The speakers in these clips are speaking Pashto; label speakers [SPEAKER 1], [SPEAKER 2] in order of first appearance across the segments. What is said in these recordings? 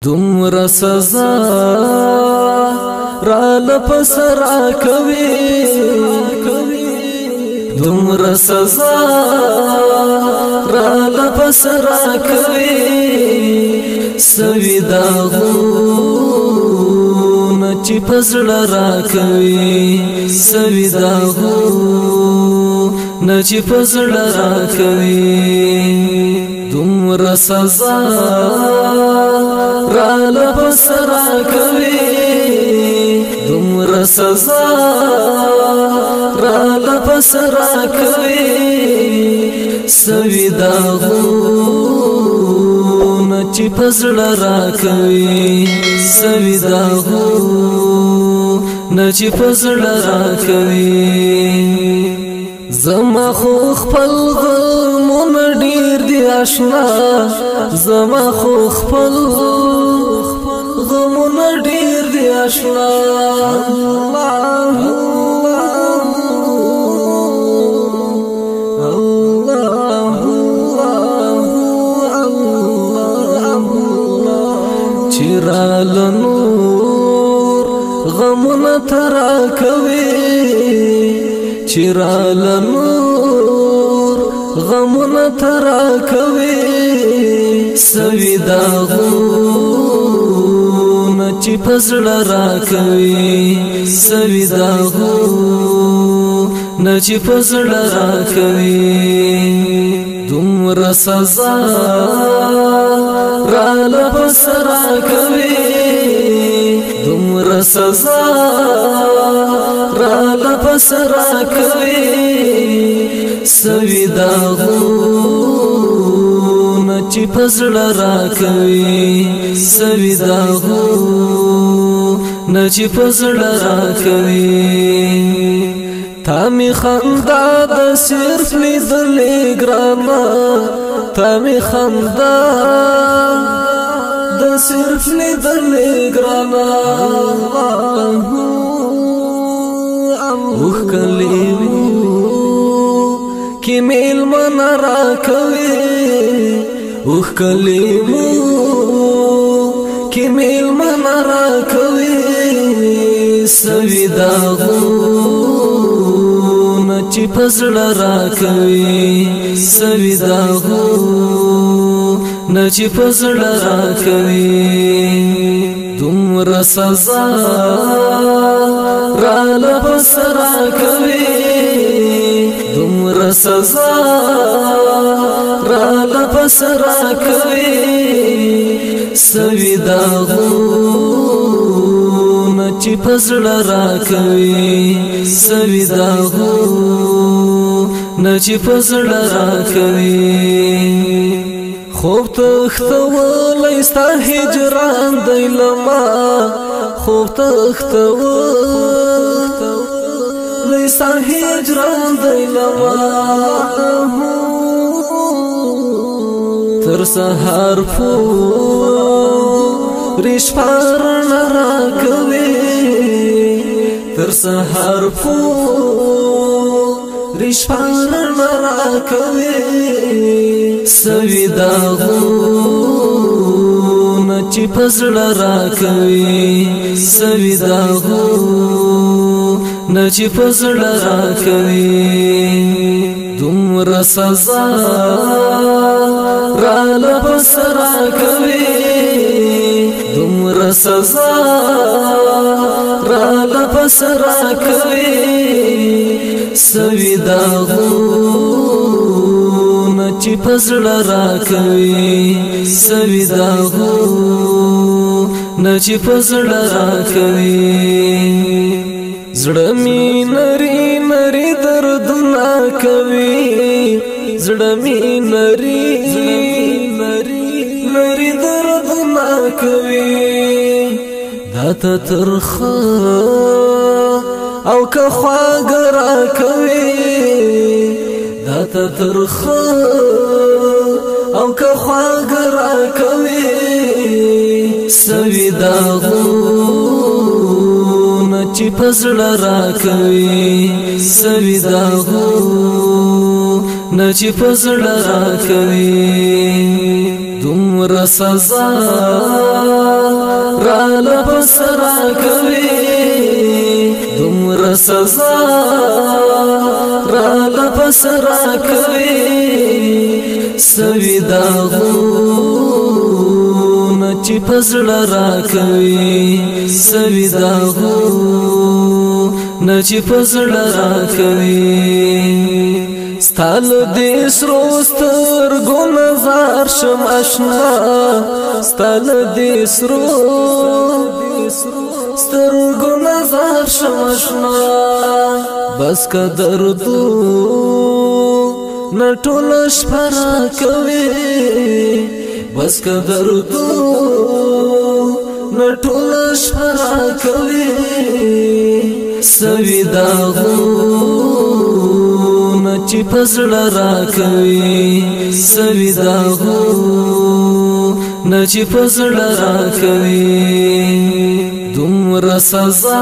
[SPEAKER 1] دومره سزا را لپس را کوي دومره سزا را لپس را کوي سوي داغونه چې پزړه را کوي سوي داغونه چې پزړه را کوي دومره سزا را لپس را کوي دومره سزا را لپس را کوي سوي داغونه چې پزړه را کوي سوي داغونه چې پزړه را کوي زما خو خپل غمونه ډیر دي آشنا زما خو خپل غمونه ډیر دي آشنا چرال نور غمونه ترا کوي چرال نور غمونه ترا کوي سوي داغونه چې پزړه را کوي سوي داغونه چې پزړه را کوي دومره سزا را لپس را کوي دومره سزا را لپس را کوي سوي داغونه چې پزړه را کوي سوي داغونه چې پزړه را کوي تا می خندا د صرف لیدلې ګراما تا می خندا د صرف لیدلې ګراما اوخ کلیمو کی میل من را کوي اوخ کلیمو کی میل من را کوي سوي داغونه چې پزړه را کوي سوي داغونه چې پزړه را کوي دومره سزا را لپس را کوي دومره سزا را لپس را کوي سوي داغونه چې پزړه را کوي سوي داغونه چې پزړه را کوي خوب تختولی ستا هجران دی لما خوب تختولی ستا هجران دی لما تر سهار پورې شپه رڼا را کوي تر سهار پورې شپه رڼا را کوي سوي داغونه چې پزړه را کوي سوي داغونه چې پزړه را کوي دومره سزا را لپس را کوي دومره سزا را لپس را کوي سوي داغونه چې پزړه را کوي سوي داغونه چې پزړه را کوي زړه می نری نری دردونه کوي زړه می نری نری دردونه کوي دا ته ترخه او که خواږه را کوي دا ته ترخه او که خواږه را کوي سوي داغونه چې پزړه را کوي سوي داغونه چې پزړه را کوي دومره سزا دومره سزا را لپس را کوي سوي داغونه چې پزړه را کوي سوي داغونه چې پزړه را کوي ستال دې سرو سترګو نظر شم آشنا ستال دې سرو سترګو نظر شم آشنا بس کا دردو نټول شپرا کوي بس کا دردو نټول شپرا کوي سوي داغونه چې پزړه را کوي سوي داغونه چې پزړه را کوي دومره سزا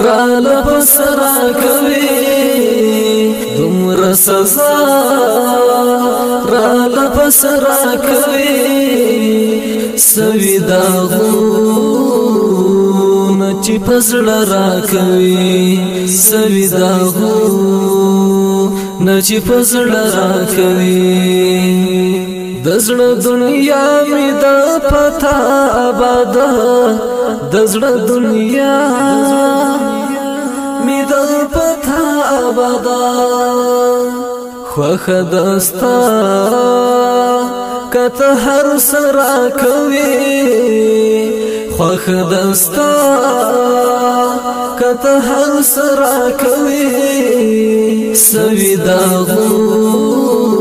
[SPEAKER 1] را لپس را کوي دومره سزا را لپس را کوي سوي داغونه چې پزړه را کوي سوي داغونه چې پزړه را کوي د زړه دنیا می د پتا آباد د زړه دنیا می د پتا آباد خوخ دستا کته هر سرا کوي خوخ دستا کته هر سرا کوي سوي داغونه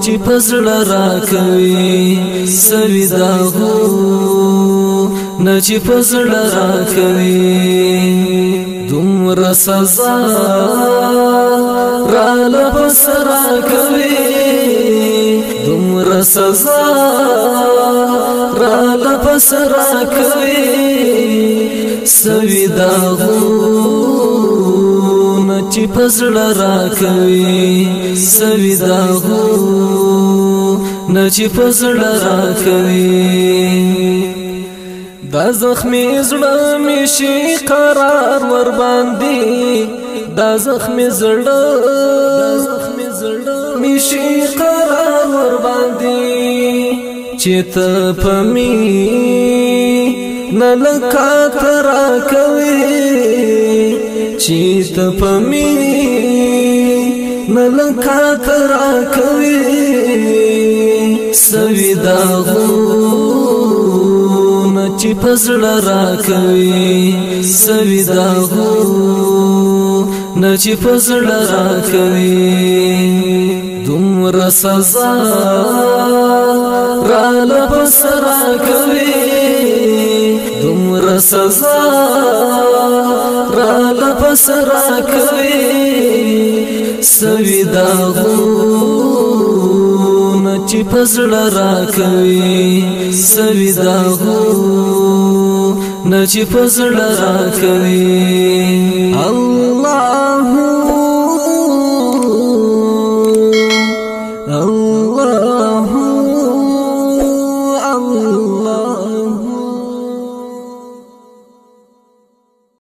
[SPEAKER 1] چې پزړه را کوي سوي داغونه چې پزړه را کوي دومره سزا را لپس را کوي دومره سزا را لپس را کوي سوي داغونه چې پزړه را کوي سوي داغونه چې پزړه را کوي دا زخمي زړه می شي قرار ور باندې دا زخمي زړه می شي قرار ور باندې چې ته پمي نلکا ترا کوي چې ته پمي نلکا ترا کوي سوي داغونه چې پزړه را کوي سوي داغونه چې پزړه را کوي دومره سزا را لپس را کوي دومره سزا را لپس را کوي سوي داغونه چې پزړه را کوي سوي داغونه چې پزړه را کوي الله